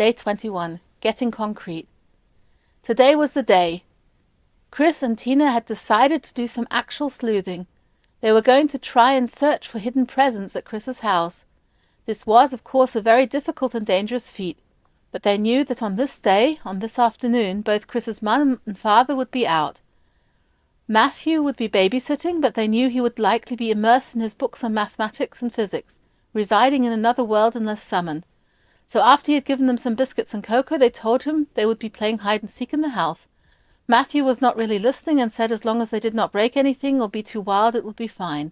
Day 21. Getting concrete. Today was the day. Chris and Tina had decided to do some actual sleuthing. They were going to try and search for hidden presents at Chris's house. This was, of course, a very difficult and dangerous feat, but they knew that on this day, on this afternoon, both Chris's mum and father would be out. Matthew would be babysitting, but they knew he would likely be immersed in his books on mathematics and physics, residing in another world unless summoned. So after he had given them some biscuits and cocoa, they told him they would be playing hide-and-seek in the house. Matthew was not really listening and said as long as they did not break anything or be too wild, it would be fine.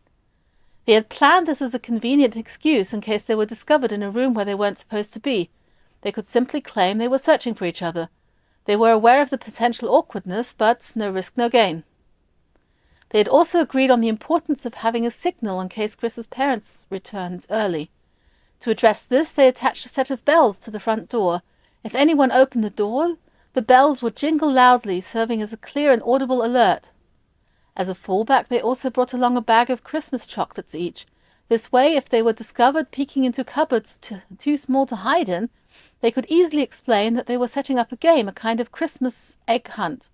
They had planned this as a convenient excuse in case they were discovered in a room where they weren't supposed to be. They could simply claim they were searching for each other. They were aware of the potential awkwardness, but no risk, no gain. They had also agreed on the importance of having a signal in case Chris's parents returned early. To address this, they attached a set of bells to the front door. If anyone opened the door, the bells would jingle loudly, serving as a clear and audible alert. As a fallback, they also brought along a bag of Christmas chocolates each. This way, if they were discovered peeking into cupboards too small to hide in, they could easily explain that they were setting up a game, a kind of Christmas egg hunt.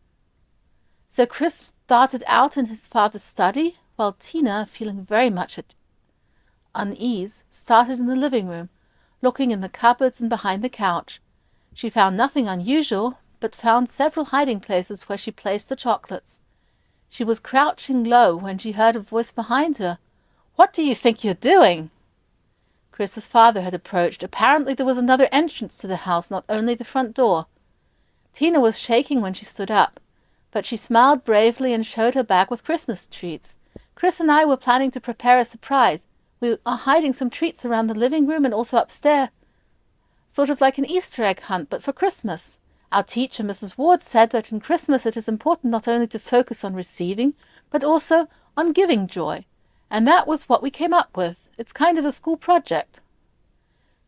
So Chris started out in his father's study, while Tina, feeling very much at unease, started in the living room, looking in the cupboards and behind the couch. She found nothing unusual, but found several hiding places where she placed the chocolates. She was crouching low when she heard a voice behind her. "What do you think you're doing?" Chris's father had approached. Apparently there was another entrance to the house, not only the front door. Tina was shaking when she stood up, but she smiled bravely and showed her bag with Christmas treats. "Chris and I were planning to prepare a surprise. We are hiding some treats around the living room and also upstairs, sort of like an Easter egg hunt, but for Christmas. Our teacher, Mrs. Ward, said that in Christmas it is important not only to focus on receiving, but also on giving joy. And that was what we came up with. It's kind of a school project."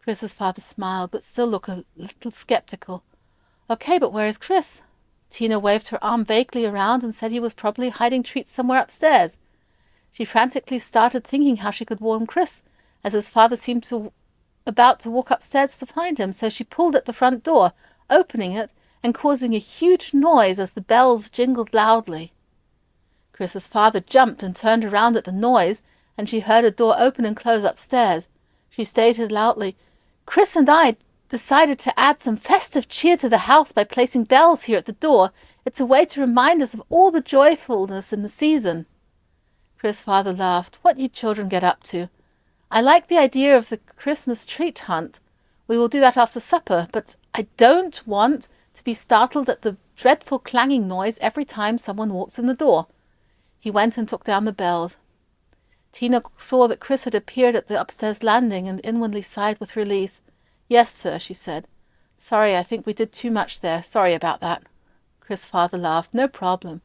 Chris's father smiled, but still looked a little skeptical. "Okay, but where is Chris?" Tina waved her arm vaguely around and said he was probably hiding treats somewhere upstairs. She frantically started thinking how she could warn Chris, as his father seemed about to walk upstairs to find him, so she pulled at the front door, opening it and causing a huge noise as the bells jingled loudly. Chris's father jumped and turned around at the noise, and she heard a door open and close upstairs. She stated loudly, "Chris and I decided to add some festive cheer to the house by placing bells here at the door. It's a way to remind us of all the joyfulness in the season." Chris's father laughed. "What you children get up to? I like the idea of the Christmas treat hunt. We will do that after supper, but I don't want to be startled at the dreadful clanging noise every time someone walks in the door." He went and took down the bells. Tina saw that Chris had appeared at the upstairs landing and inwardly sighed with release. "Yes, sir," she said. "Sorry, I think we did too much there. Sorry about that." Chris's father laughed. "No problem.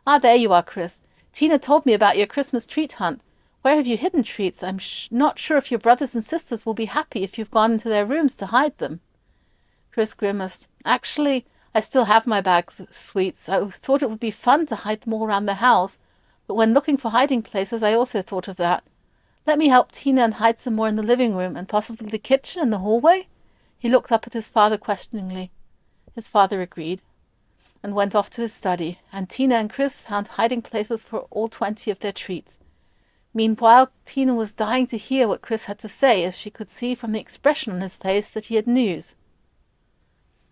Ah, there you are, Chris. Tina told me about your Christmas treat hunt. Where have you hidden treats? I'm not sure if your brothers and sisters will be happy if you've gone into their rooms to hide them." Chris grimaced. "Actually, I still have my bags of sweets. I thought it would be fun to hide them all around the house, but when looking for hiding places, I also thought of that. Let me help Tina and hide some more in the living room and possibly the kitchen and the hallway?" He looked up at his father questioningly. His father agreed and went off to his study, and Tina and Chris found hiding places for all 20 of their treats. Meanwhile, Tina was dying to hear what Chris had to say, as she could see from the expression on his face that he had news.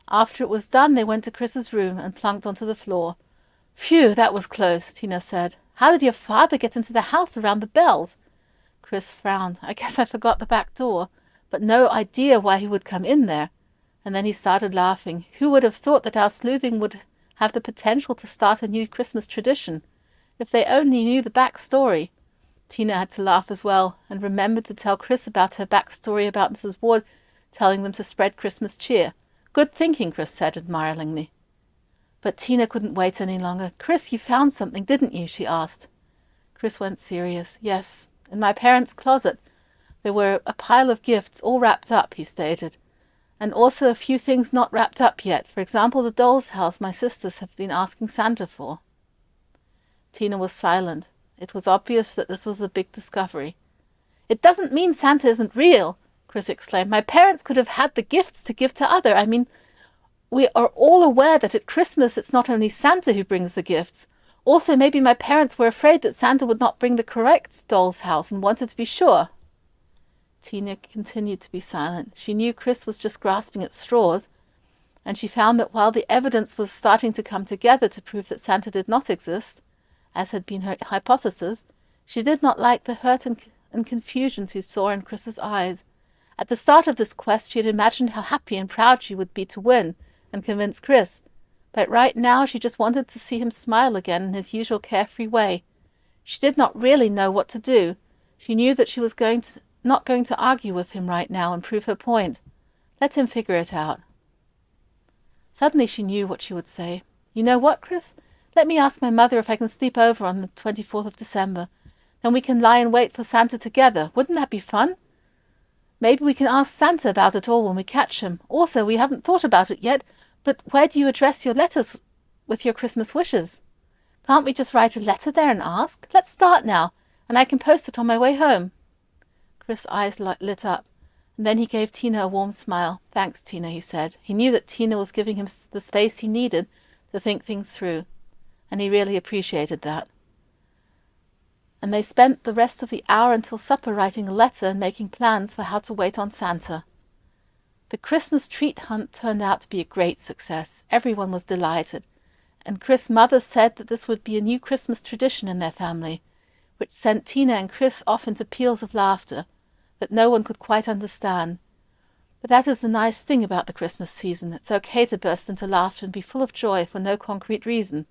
After it was done, they went to Chris's room and plunked onto the floor. "Phew, that was close," Tina said. "How did your father get into the house around the bells?" Chris frowned. "I guess I forgot the back door, but no idea why he would come in there." And then he started laughing. "Who would have thought that our sleuthing would have the potential to start a new Christmas tradition? If they only knew the back story." Tina had to laugh as well, and remembered to tell Chris about her back story about Mrs. Ward telling them to spread Christmas cheer. "Good thinking," Chris said admiringly. But Tina couldn't wait any longer. "Chris, you found something, didn't you?" she asked. Chris went serious. "Yes, in my parents' closet. There were a pile of gifts, all wrapped up," he stated. "And also a few things not wrapped up yet. For example, the doll's house my sisters have been asking Santa for." Tina was silent. It was obvious that this was a big discovery. "It doesn't mean Santa isn't real," Chris exclaimed. "My parents could have had the gifts to give to other. I mean, we are all aware that at Christmas it's not only Santa who brings the gifts. Also, maybe my parents were afraid that Santa would not bring the correct doll's house and wanted to be sure." Tina continued to be silent. She knew Chris was just grasping at straws, and she found that while the evidence was starting to come together to prove that Santa did not exist, as had been her hypothesis, she did not like the hurt and confusion she saw in Chris's eyes. At the start of this quest, she had imagined how happy and proud she would be to win and convince Chris, but right now she just wanted to see him smile again in his usual carefree way. She did not really know what to do. She knew that she was not going to argue with him right now and prove her point. Let him figure it out. Suddenly she knew what she would say. "You know what, Chris? Let me ask my mother if I can sleep over on the 24th of December. Then we can lie in wait for Santa together. Wouldn't that be fun? Maybe we can ask Santa about it all when we catch him. Also, we haven't thought about it yet, but where do you address your letters with your Christmas wishes? Can't we just write a letter there and ask? Let's start now, and I can post it on my way home." Chris' eyes lit up, and then he gave Tina a warm smile. "Thanks, Tina," he said. He knew that Tina was giving him the space he needed to think things through, and he really appreciated that. And they spent the rest of the hour until supper writing a letter and making plans for how to wait on Santa. The Christmas treat hunt turned out to be a great success. Everyone was delighted, and Chris' mother said that this would be a new Christmas tradition in their family, which sent Tina and Chris off into peals of laughter that no one could quite understand. But that is the nice thing about the Christmas season. It's okay to burst into laughter and be full of joy for no concrete reason.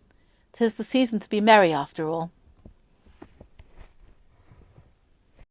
'Tis the season to be merry, after all.